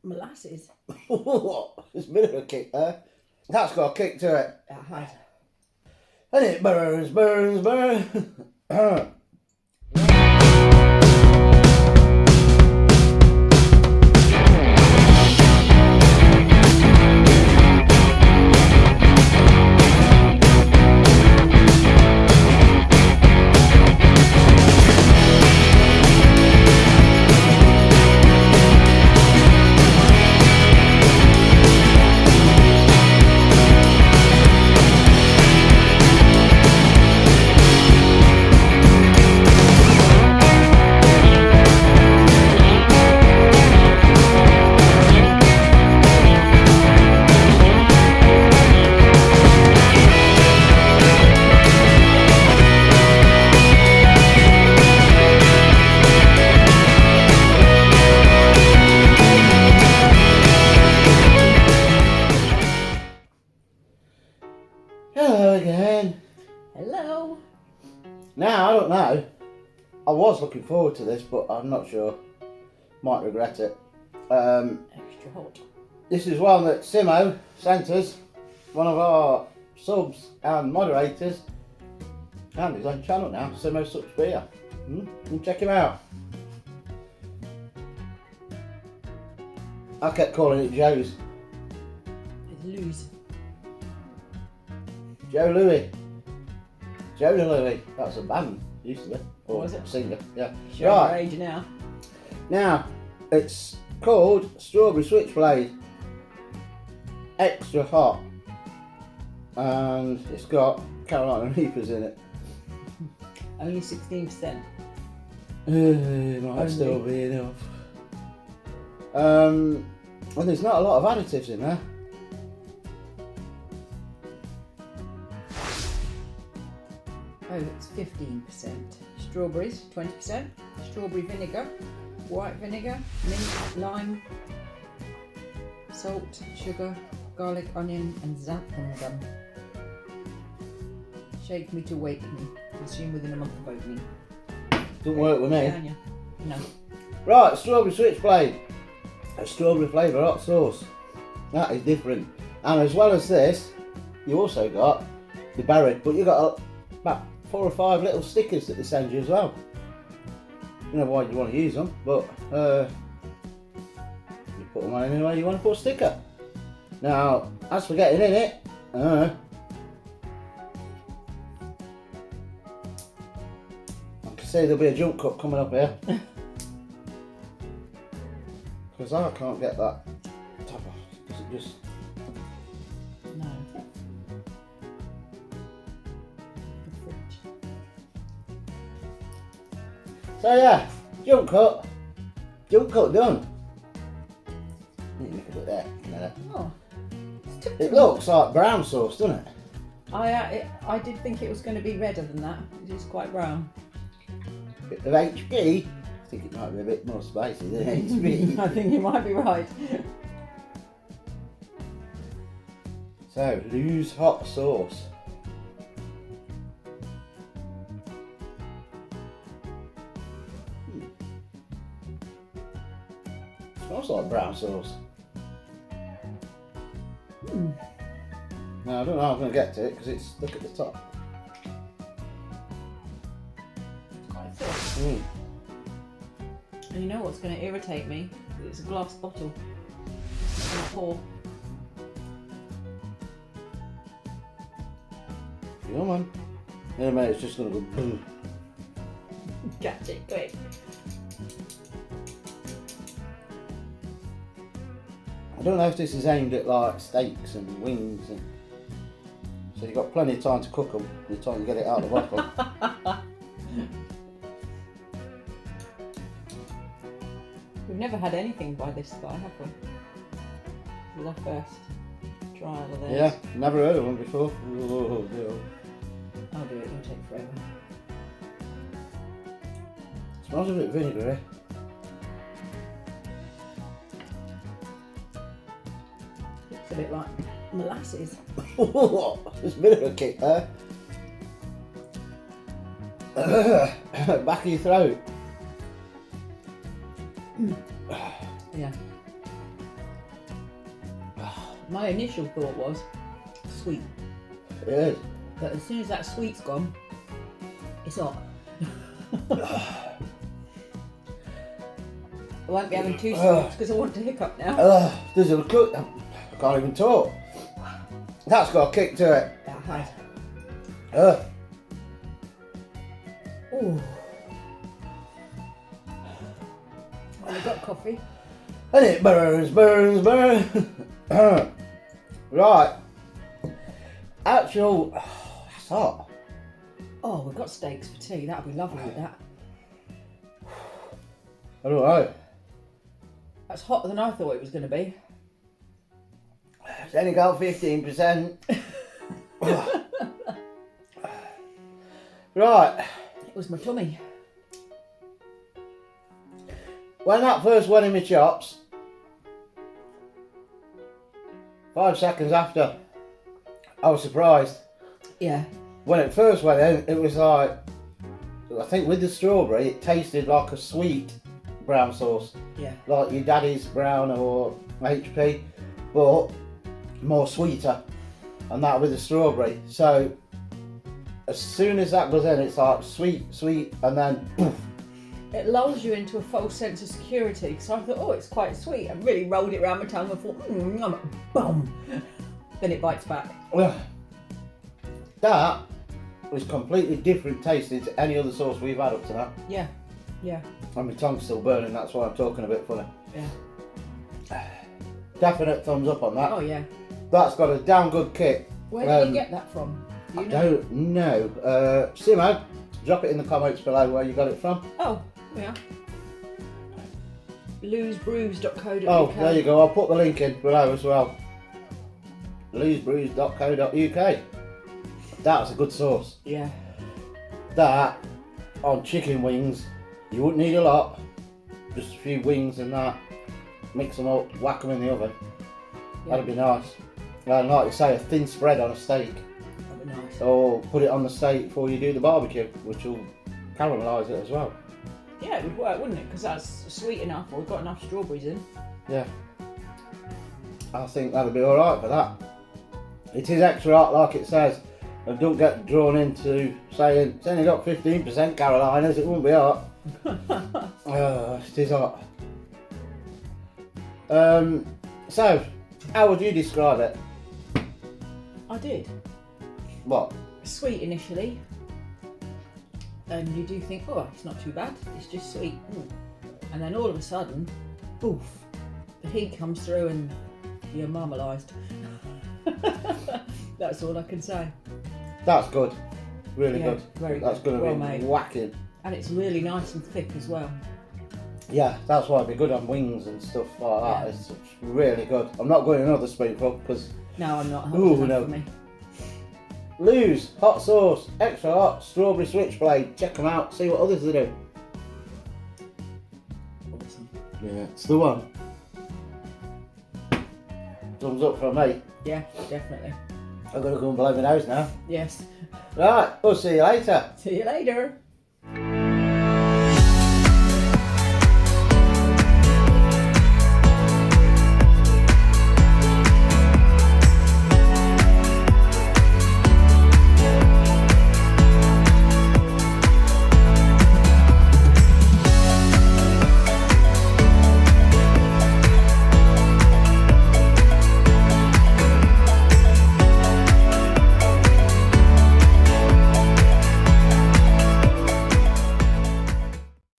molasses. There's a bit of a kick there. That's got a kick to it. It has. And it burns, burns, burns. Hello again. Hello. Now, I don't know. I was looking forward to this, but I'm not sure. Might regret it. Extra hot. This is one that Simo sent us, one of our subs and moderators, and his own channel now, Simo Switchblade. You can check him out. I kept calling it Joe's. It's loose. Joe Louis. Joe Louis. That's a band, used to be. Or Was it? Singer, yeah. Show your age now. Now, it's called Strawberry Switchblade. Extra hot. And it's got Carolina Reapers in it. Only 16%. Might still be enough. And there's not a lot of additives in there. Oh, it's 15%. Strawberries, 20%. Strawberry vinegar, white vinegar, mint, lime, salt, sugar, garlic, onion, and xanthan gum. Shake me to wake me. Consume within a month of opening. Doesn't work with me. Can you? No. Right, Strawberry Switchblade. A strawberry flavour hot sauce. That is different. And as well as this, you also got the berry, but you got about 4 or 5 little stickers that they send you as well. You know why you want to use them, but you put them on anywhere you want to put a sticker. Now, as for getting in it, I can see there'll be a jump cut coming up here. Because I can't get that top off. Does it just... No. The fridge. So yeah, jump cut done. Look at that. Oh. It looks like brown sauce, doesn't it? I did think it was going to be redder than that. It is quite brown. Bit of HP. I think it might be a bit more spicy than HP. I think you might be right. So, loose hot sauce. Smells like brown sauce. Now, I don't know how I'm going to get to it because it's, look at the top. Quite thick. And you know what's going to irritate me? It's a glass bottle. It's going to pour. Come on. In a minute, it's just going to go boom. Catch it quick. I don't know if this is aimed at like steaks and wings, and so you've got plenty of time to cook them by the time you get it out of the bottle. We've never had anything by this guy, have we? This is our first trial of this. Yeah, never heard of one before. Oh, dear. I'll do it, it'll take forever. Smells a bit vinegary. Looks a bit like molasses. There's a bit of a kick there. Back of your throat. Yeah. My initial thought was sweet, It is. but as soon as that sweet's gone, it's hot. I won't be having two sweets because I want to hiccup now. There's a cook. I can't even talk. That's got a kick to it. That has. Ooh. Well, I got coffee. And it burns. Right. Actual. That's hot. Oh, we've got steaks for tea. That'll be lovely with that. I don't know. That's hotter than I thought it was going to be. It's only got 15%. Right. It was my tummy. When that first went in my chops, 5 seconds after, I was surprised. Yeah. When it first went in, it was like, I think with the strawberry, it tasted like a sweet brown sauce. Yeah. Like your daddy's brown or HP, but more sweeter. And that with the strawberry. So, as soon as that goes in, it's like sweet, and then poof. It lulls you into a false sense of security because I thought, oh, it's quite sweet. I really rolled it around my tongue and thought, boom. Then it bites back. That was completely different tasting to any other sauce we've had up to now. Yeah. And my tongue's still burning, that's why I'm talking a bit funny. Yeah. Definite thumbs up on that. Oh, yeah. That's got a damn good kick. Where did you get that from? Do you know? Don't know. Simo, drop it in the comments below where you got it from. Oh, yeah. Loosebrews.co.uk. Oh, there you go. I'll put the link in below as well. Loosebrews.co.uk. That's a good sauce. Yeah. That on chicken wings, you wouldn't need a lot. Just a few wings and that. Mix them up, whack them in the oven. Yeah. That'd be nice. And like you say, a thin spread on a steak. That'd be nice. Or put it on the steak before you do the barbecue, which will caramelise it as well. Yeah, it would work, wouldn't it? Because that's sweet enough, or we've got enough strawberries in. Yeah. I think that'll be alright for that. It is extra hot like it says. And don't get drawn into saying it's only got 15% Carolinas, it won't be hot. It is hot. So, how would you describe it? I did. What? Sweet initially. And you do think, oh, it's not too bad, it's just sweet. And then all of a sudden, boof, the heat comes through and you're marmalised. That's all I can say. That's good. Really good. Very That's good. going to Well be made. whacking. And it's really nice and thick as well. Yeah, that's why it'd be good on wings and stuff like that. Yeah. It's really good. I'm not going another spoonful because No, I'm not. Ooh, Enough no. for me. Lose hot sauce, extra hot, strawberry switchblade. Check them out. See what others they do. Awesome. Yeah, it's the one. Thumbs up from me. Yeah, definitely. I'm gonna go and blow my nose now. Yes. Right, we'll see you later. See you later.